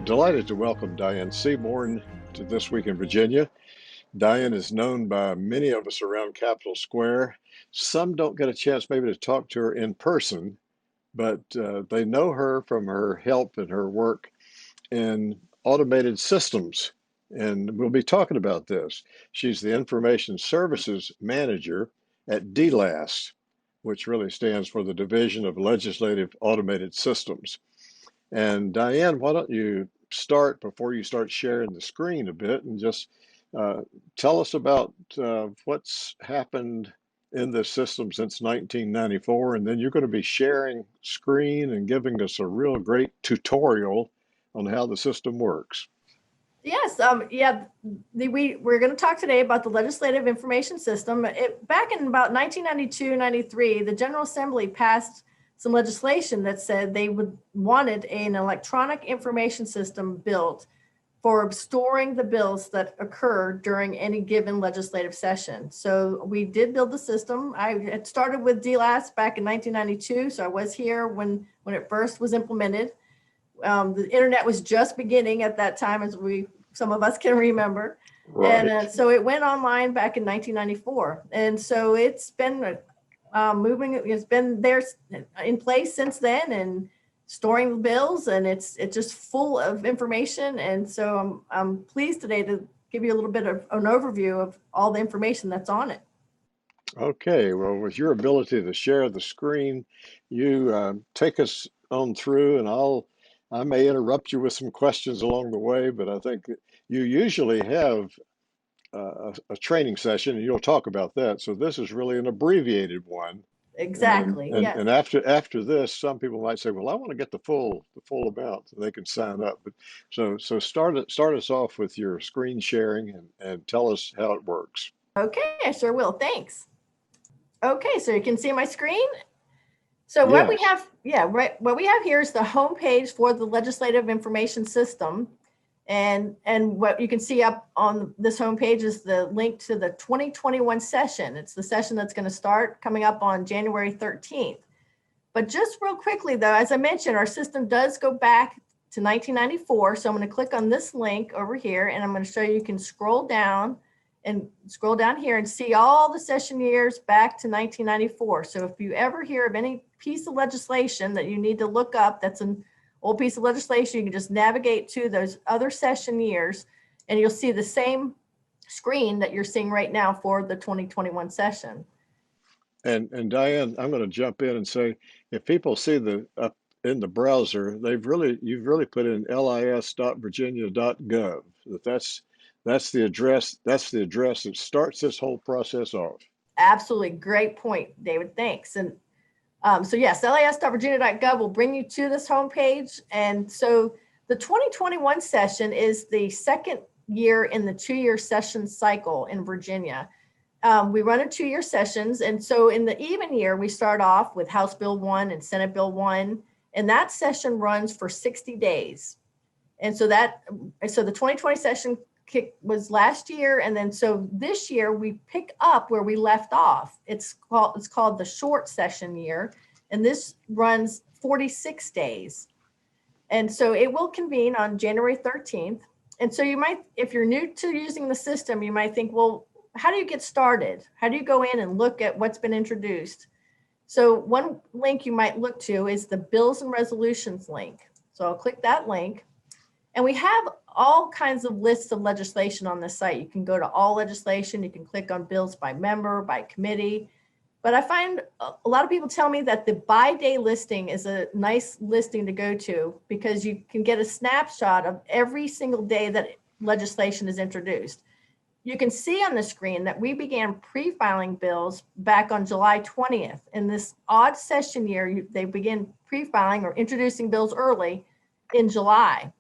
delighted to welcome Diane Seaborn to This Week in Virginia. Diane is known by many of us around Capitol Square. Some don't get a chance maybe to talk to her in person, but they know her from her help and her work in automated systems. And we'll be talking about this. She's the Information Services Manager at DLAS, which really stands for the Division of Legislative Automated Systems. And Diane, why don't you start before you start sharing the screen a bit and just tell us about what's happened in this system since 1994, and then you're going to be sharing screen and giving us a real great tutorial on how the system works. Yes, we're going to talk today about the Legislative Information System. Back in about 1992-93, the General Assembly passed some legislation that said they wanted an electronic information system built for storing the bills that occur during any given legislative session. So we did build the system. I had started with DLAS back in 1992, so I was here when it first was implemented. The internet was just beginning at that time, as some of us can remember. Right. And so it went online back in 1994. And so it's been moving, it's been there in place since then and storing the bills, and it's just full of information. And so I'm pleased today to give you a little bit of an overview of all the information that's on it. Okay, well, with your ability to share the screen, you take us on through, and I may interrupt you with some questions along the way, but I think you usually have a training session, and you'll talk about that. So this is really an abbreviated one. Exactly. And, yes. And after this, some people might say, "Well, I want to get the full amount," so they can sign up. But so start us off with your screen sharing and tell us how it works. Okay, I sure will. Thanks. Okay, so you can see my screen. So what we have, what we have here is the home page for the Legislative Information System. And what you can see up on this homepage is the link to the 2021 session. It's the session that's going to start coming up on January 13th. But just real quickly, though, as I mentioned, our system does go back to 1994. So I'm going to click on this link over here, and I'm going to show you can scroll down here and see all the session years back to 1994. So if you ever hear of any piece of legislation that you need to look up, that's an old piece of legislation, you can just navigate to those other session years, and you'll see the same screen that you're seeing right now for the 2021 session. And Diane, I'm going to jump in and say, if people see up in the browser, you've really put in lis.virginia.gov. That's the address that starts this whole process off. Absolutely, great point, David. Thanks. And so yes, lis.virginia.gov will bring you to this homepage. And so the 2021 session is the second year in the 2-year session cycle in Virginia. We run a 2-year sessions. And so in the even year, we start off with House Bill 1 and Senate Bill 1, and that session runs for 60 days. And so the 2020 session was last year, and then so this year we pick up where we left off. It's called the short session year, and this runs 46 days. And so it will convene on January 13th. And so you might, if you're new to using the system, you might think, well, how do you get started? How do you go in and look at what's been introduced? So one link you might look to is the Bills and Resolutions link. So I'll click that link. And we have all kinds of lists of legislation on this site. You can go to all legislation. You can click on bills by member, by committee. But I find a lot of people tell me that the by day listing is a nice listing to go to, because you can get a snapshot of every single day that legislation is introduced. You can see on the screen that we began pre-filing bills back on July 20th. In this odd session year, they begin pre-filing or introducing bills early in July.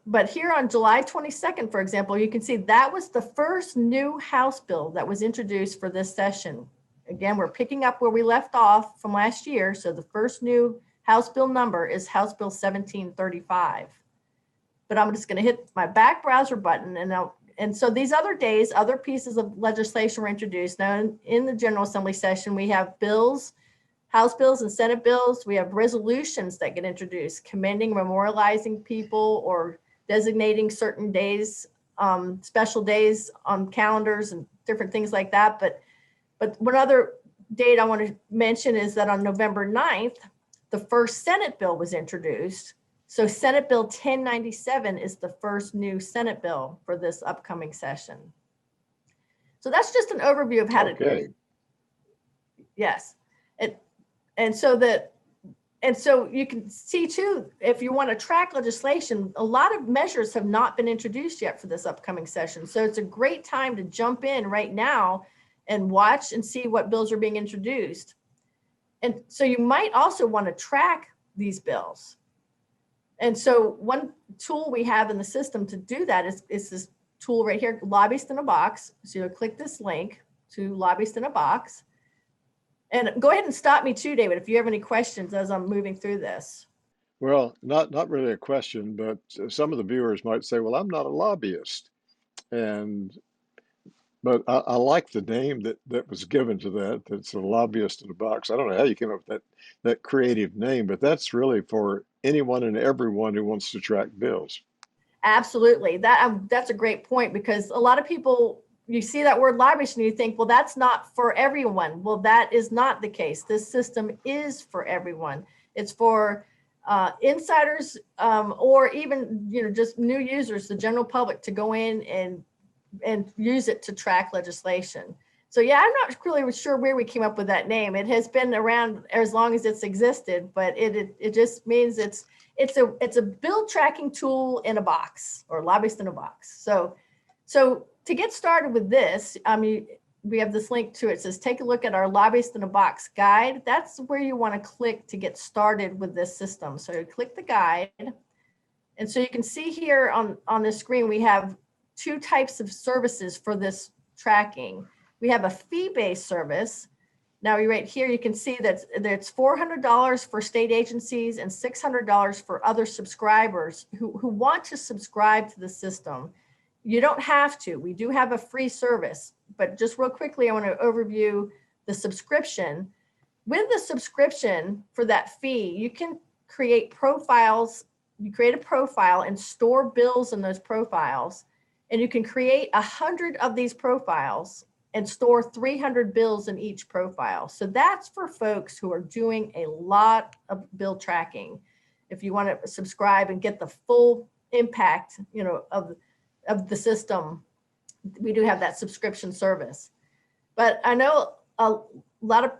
But here on July 22nd, for example, you can see that was the first new House bill that was introduced for this session. Again, we're picking up where we left off from last year. So the first new House bill number is House Bill 1735. But I'm just going to hit my back browser button, and so these other days, other pieces of legislation were introduced. Now in the General Assembly session, we have bills House bills and Senate bills. We have resolutions that get introduced, commending, memorializing people, or designating certain days, special days on calendars and different things like that. But one other date I want to mention is that on November 9th, the first Senate bill was introduced. So Senate Bill 1097 is the first new Senate bill for this upcoming session. So that's just an overview of how to, yes. And so you can see too, if you want to track legislation, a lot of measures have not been introduced yet for this upcoming session. So it's a great time to jump in right now and watch and see what bills are being introduced. And so you might also want to track these bills. And so one tool we have in the system to do that is this tool right here, Lobbyist in a Box. So you'll click this link to Lobbyist in a Box. And go ahead and stop me too, David, if you have any questions as I'm moving through this. Well, not really a question, but some of the viewers might say, well, I'm not a lobbyist. But I like the name that was given to that. That's a lobbyist in a box. I don't know how you came up with that creative name, but that's really for anyone and everyone who wants to track bills. Absolutely. That's a great point, because a lot of people, you see that word lobbyist and you think, well, that's not for everyone. Well, that is not the case. This system is for everyone. It's for insiders or even, just new users, the general public, to go in and use it to track legislation. So yeah, I'm not really sure where we came up with that name. It has been around as long as it's existed, but it just means it's a bill tracking tool in a box, or lobbyist in a box. So to get started with this, we have this link to it. It says, take a look at our Lobbyist in a Box guide. That's where you want to click to get started with this system. So you click the guide. And so you can see here on the screen, we have two types of services for this tracking. We have a fee-based service. Now, right here, you can see that it's $400 for state agencies and $600 for other subscribers who want to subscribe to the system. You don't have to. We do have a free service, but just real quickly, I want to overview the subscription. With the subscription for that fee, you can create profiles. You create a profile and store bills in those profiles. And you can create 100 of these profiles and store 300 bills in each profile. So that's for folks who are doing a lot of bill tracking. If you want to subscribe and get the full impact, of the system, we do have that subscription service. But I know a lot of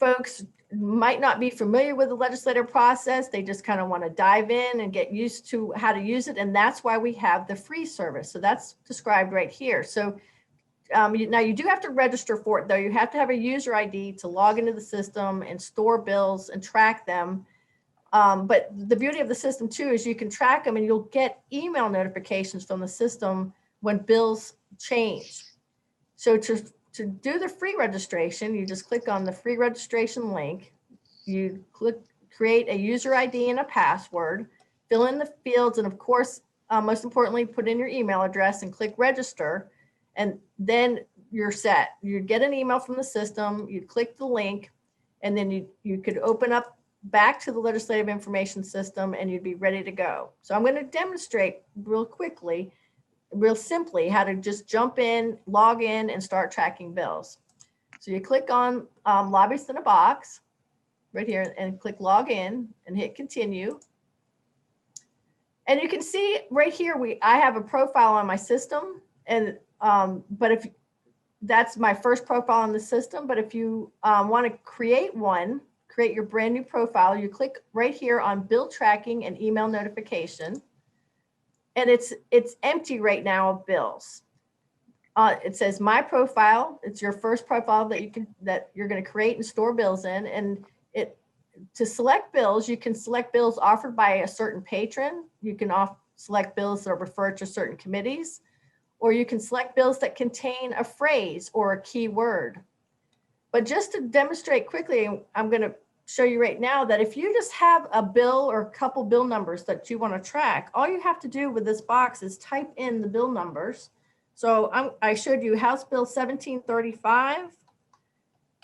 folks might not be familiar with the legislative process. They just kind of want to dive in and get used to how to use it. And that's why we have the free service. So that's described right here. So now you do have to register for it, though. You have to have a user ID to log into the system and store bills and track them. But the beauty of the system too is you can track them and you'll get email notifications from the system when bills change. So to do the free registration, you just click on the free registration link. You click create a user ID and a password, fill in the fields, and of course, most importantly, put in your email address and click register. And then you're set. You'd get an email from the system, you'd click the link, and then you could open up back to the legislative information system and you'd be ready to go. So I'm going to demonstrate real simply how to just jump in, log in, and start tracking bills. So you click on Lobbyist in a Box right here and click log in and hit continue. And you can see right here, I have a profile on my system, and but if that's my first profile on the system, but if you want to create your brand new profile, you click right here on bill tracking and email notification. And it's empty right now of bills. It says my profile. It's your first profile that you're going to create and store bills in. And to select bills, you can select bills offered by a certain patron. You can select bills that are referred to certain committees, or you can select bills that contain a phrase or a keyword. But just to demonstrate quickly, I'm going to show you right now that if you just have a bill or a couple bill numbers that you want to track, all you have to do with this box is type in the bill numbers. So I showed you House Bill 1735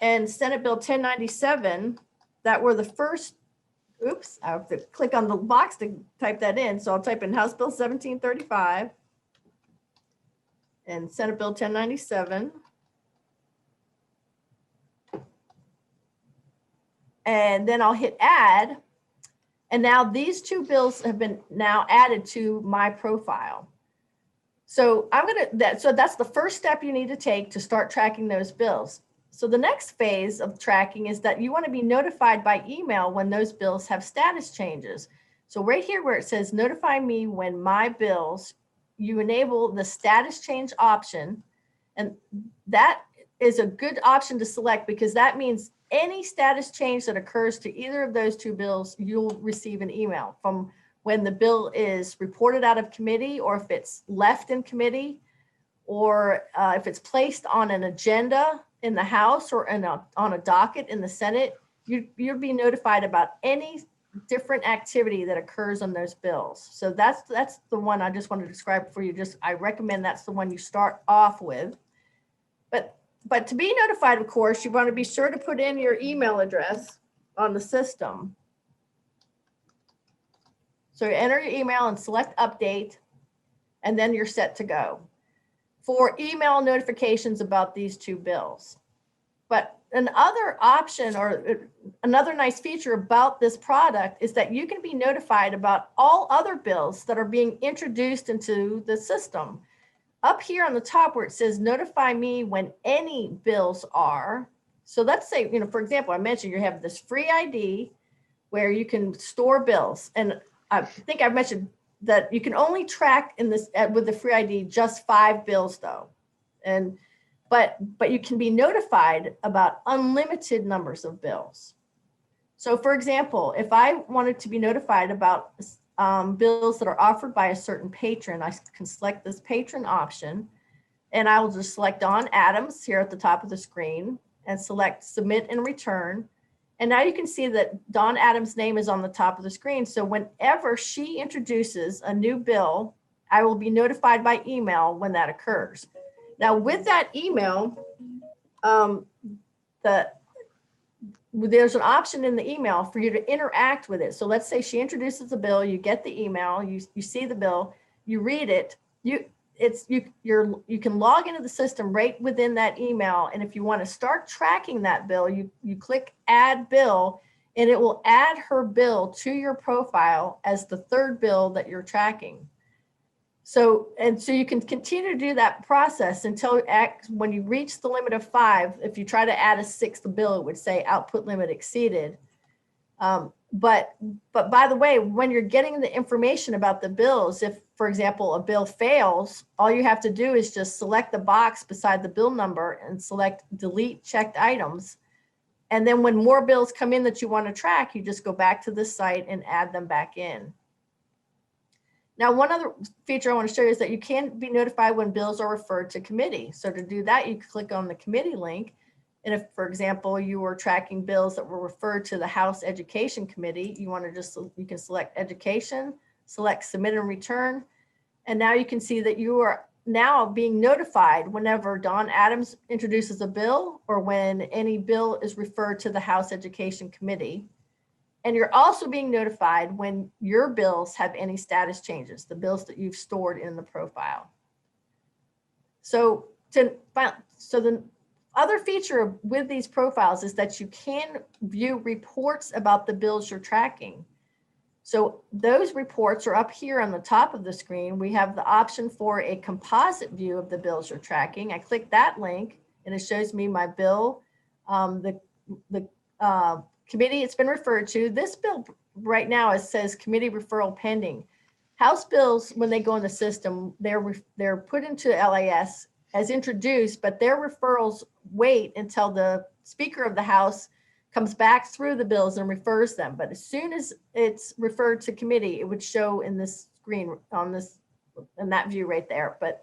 and Senate Bill 1097. that were the first, oops, I have to click on the box to type that in. So I'll type in House Bill 1735 and Senate Bill 1097. And then I'll hit add. And now these two bills have been now added to my profile. So that's the first step you need to take to start tracking those bills. So the next phase of tracking is that you want to be notified by email when those bills have status changes. So right here where it says notify me when my bills, you enable the status change option. And that is a good option to select because that means any status change that occurs to either of those two bills, you'll receive an email from when the bill is reported out of committee, or if it's left in committee, or if it's placed on an agenda in the House or on a docket in the Senate, you'll be notified about any different activity that occurs on those bills. So that's the one I just wanted to describe for you. I recommend that's the one you start off with. But to be notified, of course, you want to be sure to put in your email address on the system. So you enter your email and select update, and then you're set to go for email notifications about these two bills. But another option or another nice feature about this product is that you can be notified about all other bills that are being introduced into the system. Up here on the top where it says notify me when any bills are. So let's say, for example, I mentioned you have this free ID where you can store bills. And I think I mentioned that you can only track in this with the free ID just 5 bills though. But you can be notified about unlimited numbers of bills. So for example, if I wanted to be notified about bills that are offered by a certain patron, I can select this patron option, and I will just select Dawn Adams here at the top of the screen and select submit and return. And now you can see that Dawn Adams' name is on the top of the screen. So whenever she introduces a new bill, I will be notified by email when that occurs. Now with that email, there's an option in the email for you to interact with it. So let's say she introduces a bill, you get the email, you see the bill, you read it, you can log into the system right within that email. And if you want to start tracking that bill, you click add bill, and it will add her bill to your profile as the third bill that you're tracking. So you can continue to do that process until when you reach the limit of 5. If you try to add a 6th bill, it would say output limit exceeded. But by the way, when you're getting the information about the bills, if, for example, a bill fails, all you have to do is just select the box beside the bill number and select delete checked items. And then when more bills come in that you want to track, you just go back to this site and add them back in. Now, one other feature I want to show you is that you can be notified when bills are referred to committee. So to do that, you click on the committee link. And if, for example, you were tracking bills that were referred to the House Education Committee, you can select education, select submit and return. And now you can see that you are now being notified whenever Dawn Adams introduces a bill or when any bill is referred to the House Education Committee. And you're also being notified when your bills have any status changes, the bills that you've stored in the profile. So the other feature with these profiles is that you can view reports about the bills you're tracking. So those reports are up here on the top of the screen. We have the option for a composite view of the bills you're tracking. I click that link and it shows me my bill, the committee it's been referred to. This bill right now, it says committee referral pending. House bills, when they go in the system, they're put into LAS as introduced, but their referrals wait until the Speaker of the House comes back through the bills and refers them. But as soon as it's referred to committee, it would show in this screen in that view right there. But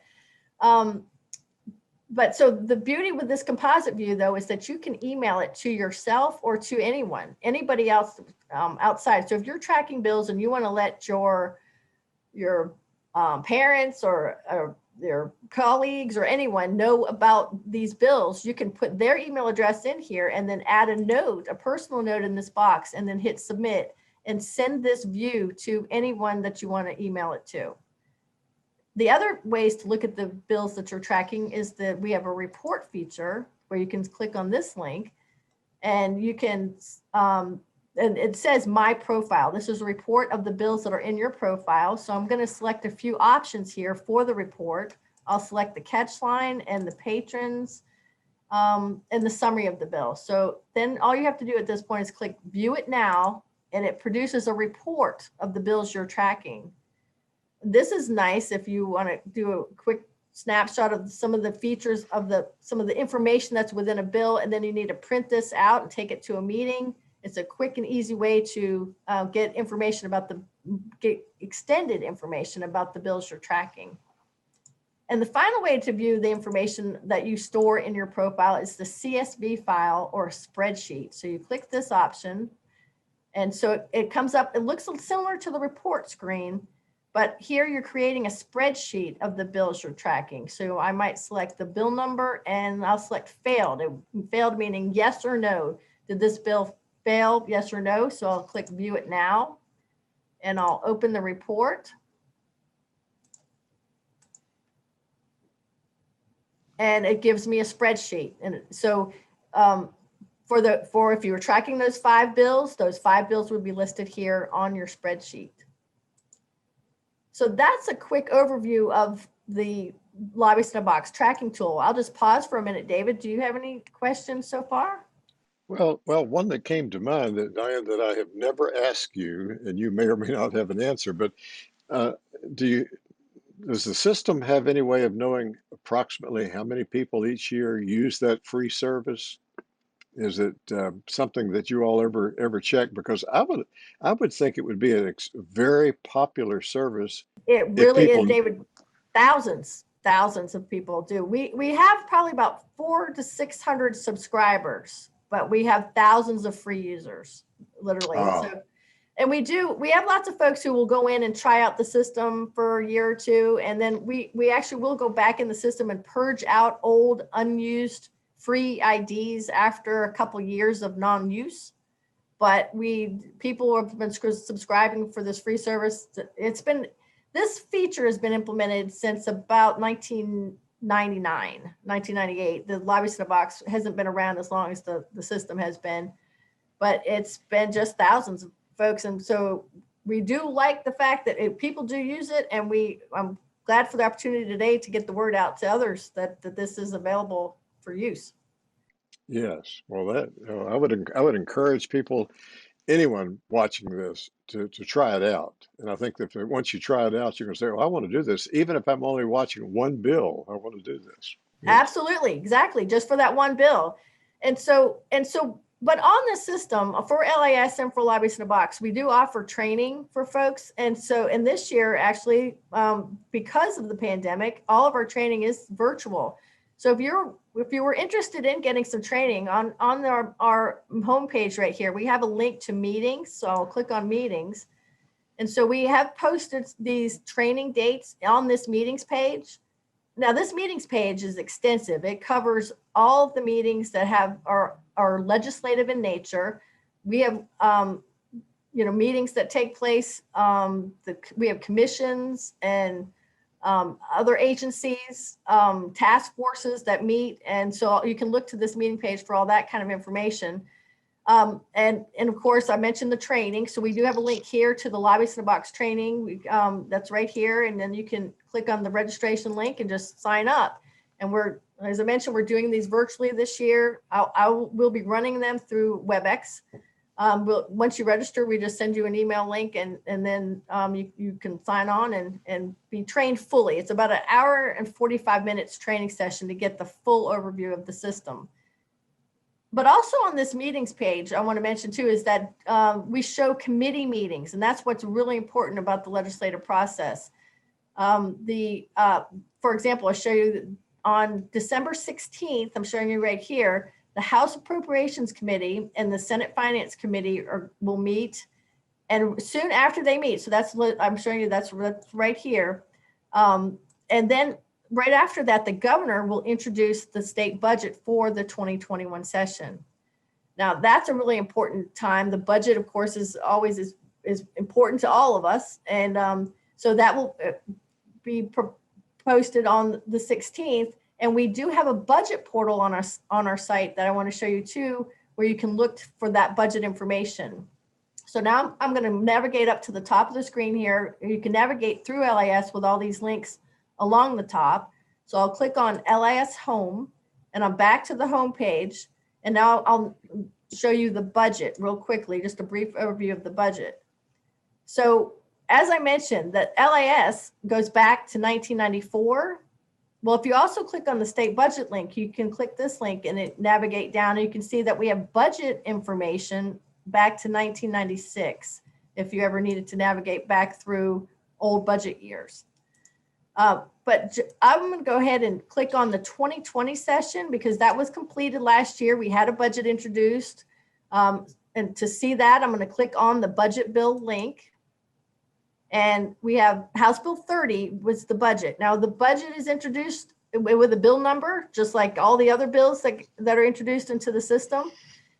so the beauty with this composite view, though, is that you can email it to yourself or to anybody else outside. So if you're tracking bills and you want to let your parents or their colleagues or anyone know about these bills, you can put their email address in here and then add a note, a personal note in this box, and then hit submit and send this view to anyone that you want to email it to. The other ways to look at the bills that you're tracking is that we have a report feature where you can click on this link and you can, and it says my profile. This is a report of the bills that are in your profile. So I'm going to select a few options here for the report. I'll select the catch line and the patrons and the summary of the bill. So then all you have to do at this point is click view it now, and it produces a report of the bills you're tracking. This is nice if you want to do a quick snapshot of some of the features of some of the information that's within a bill, and then you need to print this out and take it to a meeting. It's a quick and easy way to get information about get extended information about the bills you're tracking. And the final way to view the information that you store in your profile is the CSV file or a spreadsheet. So you click this option, and so it comes up, it looks similar to the report screen, but here you're creating a spreadsheet of the bills you're tracking. So I might select the bill number and I'll select failed. Failed meaning yes or no. Did this bill fail, yes or no? So I'll click view it now and I'll open the report. And it gives me a spreadsheet. And so for if you were tracking those 5 bills would be listed here on your spreadsheet. So that's a quick overview of the Lobbyist in a Box tracking tool. I'll just pause for a minute. David, do you have any questions so far? Well, one that came to mind that Diane, that I have never asked you, and you may or may not have an answer, but does the system have any way of knowing approximately how many people each year use that free service? Is it something that you all ever check? Because I would think it would be a very popular service. It really is, David. Thousands of people do. We have probably about 400 to 600 subscribers, but we have thousands of free users, literally. So, and we have lots of folks who will go in and try out the system for a year or two, and then we actually will go back in the system and purge out old unused free IDs after a couple of years of non-use. But people have been subscribing for this free service. This feature has been implemented since about 1998. The Lobbyist in a Box hasn't been around as long as the system has been, but it's been just thousands of folks. And so we do like the fact that people do use it, and I'm glad for the opportunity today to get the word out to others that this is available for use. Yes, well, I would encourage people, anyone watching this, to try it out. And I think that once you try it out, you're going to say, "Well, I want to do this, even if I'm only watching one bill. I want to do this." Yes. Absolutely, exactly, just for that one bill. And so, but on the system for LAS and for Lobbyist in a Box, we do offer training for folks. And so, in this year, actually, because of the pandemic, all of our training is virtual. So if you were interested in getting some training on our homepage right here, we have a link to meetings. So I'll click on meetings. And so we have posted these training dates on this meetings page. Now this meetings page is extensive. It covers all of the meetings that are legislative in nature. We have meetings that take place. We have commissions and other agencies, task forces that meet. And so you can look to this meeting page for all that kind of information. And of course, I mentioned the training. So we do have a link here to the Lobbyist in a Box training. That's right here. And then you can click on the registration link and just sign up. And as I mentioned, we're doing these virtually this year. We'll be running them through WebEx. Once you register, we just send you an email link, and then you can sign on and be trained fully. It's about 1 hour and 45 minutes training session to get the full overview of the system. But also on this meetings page, I want to mention too, is that we show committee meetings, and that's what's really important about the legislative process. For example, I'll show you on December 16th, I'm showing you right here, the House Appropriations Committee and the Senate Finance Committee will meet, and soon after they meet, so I'm showing you that's right here, and then right after that, the governor will introduce the state budget for the 2021 session. Now, that's a really important time. The budget, of course, is always is important to all of us. And so that will be posted on the 16th. And we do have a budget portal on our site that I want to show you too, where you can look for that budget information. So now I'm going to navigate up to the top of the screen here. You can navigate through LIS with all these links along the top. So I'll click on LIS Home, and I'm back to the home page. And now I'll show you the budget real quickly, just a brief overview of the budget. So as I mentioned, that LIS goes back to 1994. Well, if you also click on the state budget link, you can click this link and it navigate down, and you can see that we have budget information back to 1996, if you ever needed to navigate back through old budget years. But I'm going to go ahead and click on the 2020 session because that was completed last year. We had a budget introduced. And to see that, I'm going to click on the budget bill link. And we have House Bill 30 was the budget. Now the budget is introduced with a bill number, just like all the other bills that are introduced into the system.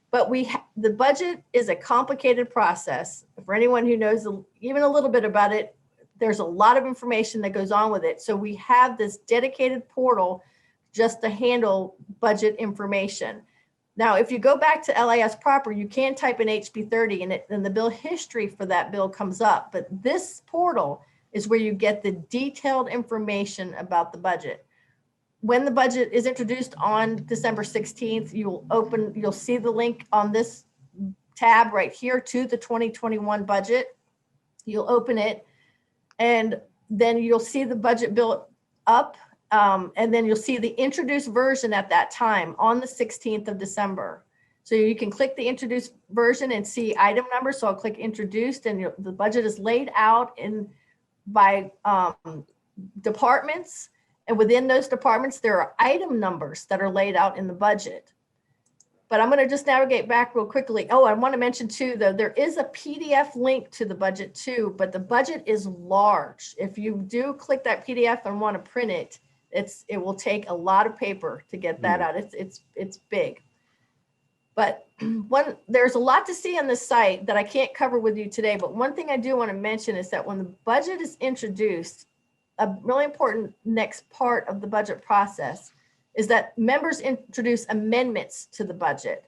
But the budget is a complicated process. For anyone who knows even a little bit about it, there's a lot of information that goes on with it. So we have this dedicated portal just to handle budget information. Now, if you go back to LIS proper, you can type in HB 30 and the bill history for that bill comes up. But this portal is where you get the detailed information about the budget. When the budget is introduced on December 16th, you'll see the link on this tab right here to the 2021 budget. You'll open it, and then you'll see the budget bill up, and then you'll see the introduced version at that time on the 16th of December. So you can click the introduced version and see item number. So I'll click introduced, and the budget is laid out by departments. And within those departments, there are item numbers that are laid out in the budget. But I'm going to just navigate back real quickly. Oh, I want to mention too, though, there is a PDF link to the budget too, but the budget is large. If you do click that PDF and want to print it, it will take a lot of paper to get that out. It's big. But there's a lot to see on this site that I can't cover with you today. But one thing I do want to mention is that when the budget is introduced, a really important next part of the budget process is that members introduce amendments to the budget.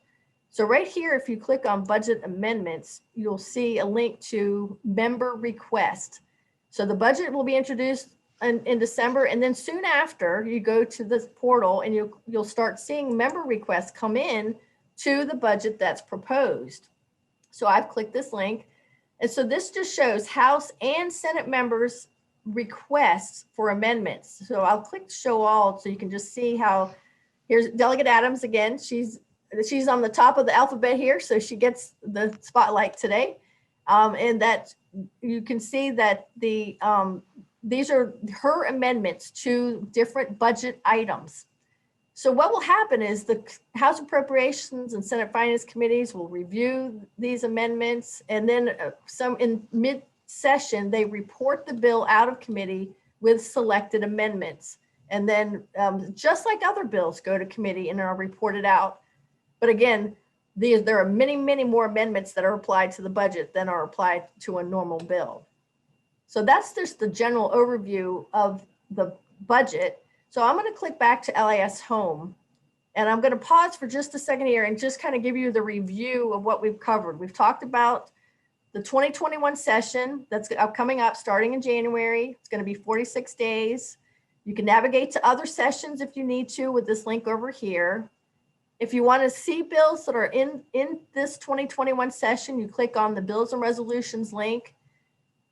So right here, if you click on budget amendments, you'll see a link to member request. So the budget will be introduced in December, and then soon after you go to this portal and you'll start seeing member requests come in to the budget that's proposed. So I've clicked this link. And so this just shows House and Senate members requests for amendments. So I'll click show all so you can just see how. Here's Delegate Adams again. She's on the top of the alphabet here, so she gets the spotlight today. And that you can see that these are her amendments to different budget items. So what will happen is the House Appropriations and Senate Finance Committees will review these amendments, and then some in mid-session, they report the bill out of committee with selected amendments. And then just like other bills go to committee and are reported out. But again, there are many, many more amendments that are applied to the budget than are applied to a normal bill. So that's just the general overview of the budget. So I'm going to click back to LIS Home, and I'm going to pause for just a second here and just kind of give you the review of what we've covered. We've talked about the 2021 session that's coming up starting in January. It's going to be 46 days. You can navigate to other sessions if you need to with this link over here. If you want to see bills that are in this 2021 session, you click on the Bills and Resolutions link.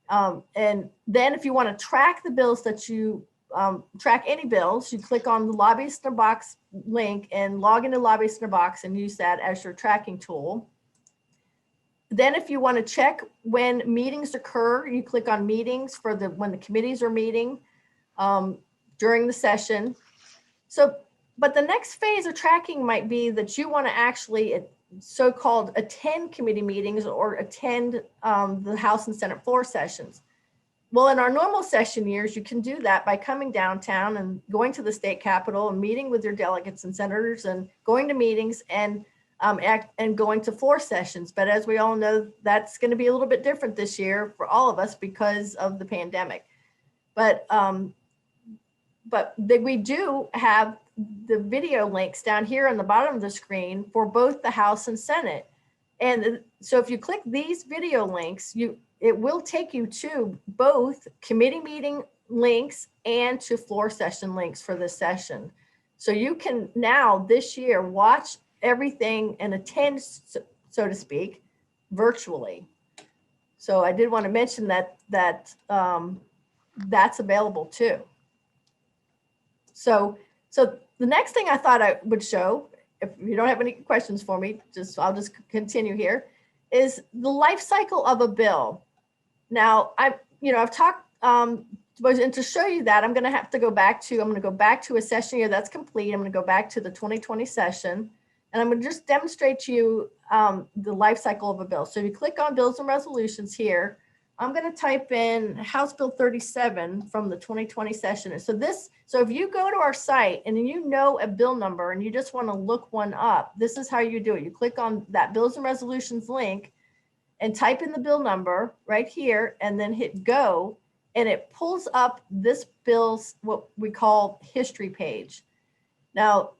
And then if you want to track the bills that you track any bills, you click on the Lobbyist in a Box link and log into Lobbyist in a Box and use that as your tracking tool. Then if you want to check when meetings occur, you click on meetings for when the committees are meeting during the session. But the next phase of tracking might be that you want to actually so-called attend committee meetings or attend the House and Senate floor sessions. Well, in our normal session years, you can do that by coming downtown and going to the state capitol and meeting with your delegates and senators and going to meetings and going to floor sessions. But as we all know, that's going to be a little bit different this year for all of us because of the pandemic. But we do have the video links down here on the bottom of the screen for both the House and Senate. And so if you click these video links, it will take you to both committee meeting links and to floor session links for this session. So you can now this year watch everything and attend, so to speak, virtually. So I did want to mention that's available too. So the next thing I thought I would show, if you don't have any questions for me, I'll just continue here, is the life cycle of a bill. Now, I've talked, and to show you that, I'm going to go back to a session year that's complete. I'm going to go back to the 2020 session, and I'm going to just demonstrate to you the life cycle of a bill. So if you click on bills and resolutions here, I'm going to type in House Bill 37 from the 2020 session. So if you go to our site and you know a bill number and you just want to look one up, this is how you do it. You click on that bills and resolutions link and type in the bill number right here and then hit go, and it pulls up this bill's what we call history page. Now,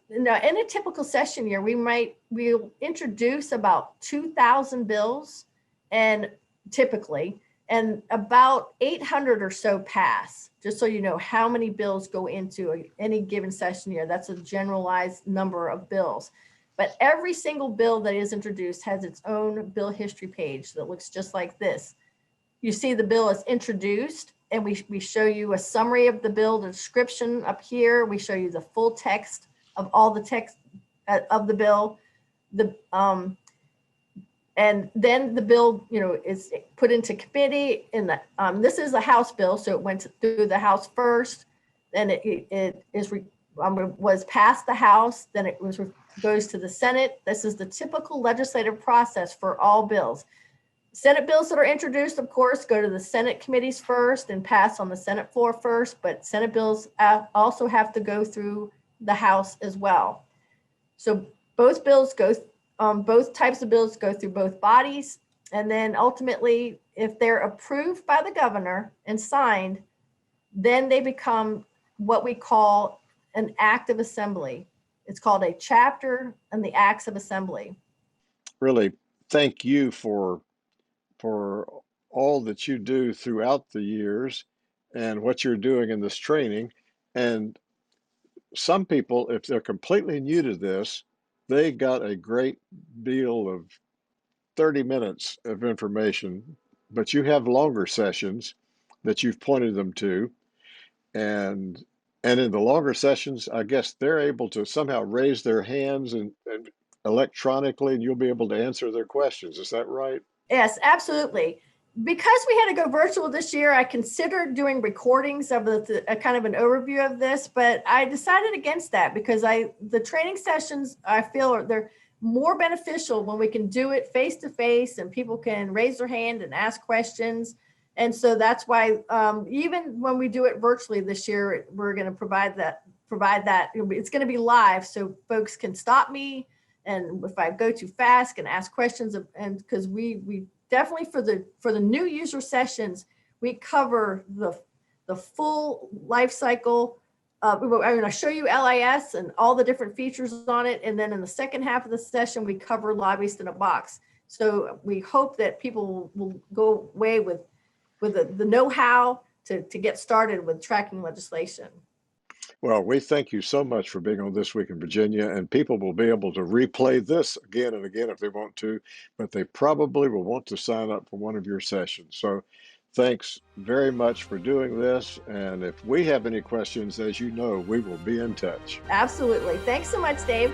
in a typical session year, we'll introduce about 2,000 bills and typically, and about 800 or so pass, just so you know how many bills go into any given session year. That's a generalized number of bills. But every single bill that is introduced has its own bill history page that looks just like this. You see the bill is introduced, and we show you a summary of the bill, the description up here. We show you the full text of all the text of the bill. And then the bill, is put into committee. This is a House bill, so it went through the House first. Then it was passed the House. Then it goes to the Senate. This is the typical legislative process for all bills. Senate bills that are introduced, of course, go to the Senate committees first and pass on the Senate floor first. But Senate bills also have to go through the House as well. So both types of bills go through both bodies, and then ultimately, if they're approved by the governor and signed, then they become what we call an act of assembly. It's called a chapter in the Acts of Assembly. Really, thank you for all that you do throughout the years and what you're doing in this training. And some people, if they're completely new to this, they got a great deal of 30 minutes of information, but you have longer sessions that you've pointed them to. And in the longer sessions, I guess they're able to somehow raise their hands and electronically, and you'll be able to answer their questions. Is that right? Yes, absolutely. Because we had to go virtual this year, I considered doing recordings of a kind of an overview of this, but I decided against that because the training sessions, I feel they're more beneficial when we can do it face to face and people can raise their hand and ask questions. And so that's why even when we do it virtually this year, we're going to provide that. It's going to be live so folks can stop me. And if I go too fast, can ask questions, and because we definitely for the new user sessions, we cover the full life cycle. I'm going to show you LIS and all the different features on it, and then in the second half of the session, we cover Lobbyist in a Box. So we hope that people will go away with the know-how to get started with tracking legislation. Well, we thank you so much for being on This Week in Virginia, and people will be able to replay this again and again if they want to, but they probably will want to sign up for one of your sessions. So thanks very much for doing this. And if we have any questions, as you know, we will be in touch. Absolutely. Thanks so much, Dave.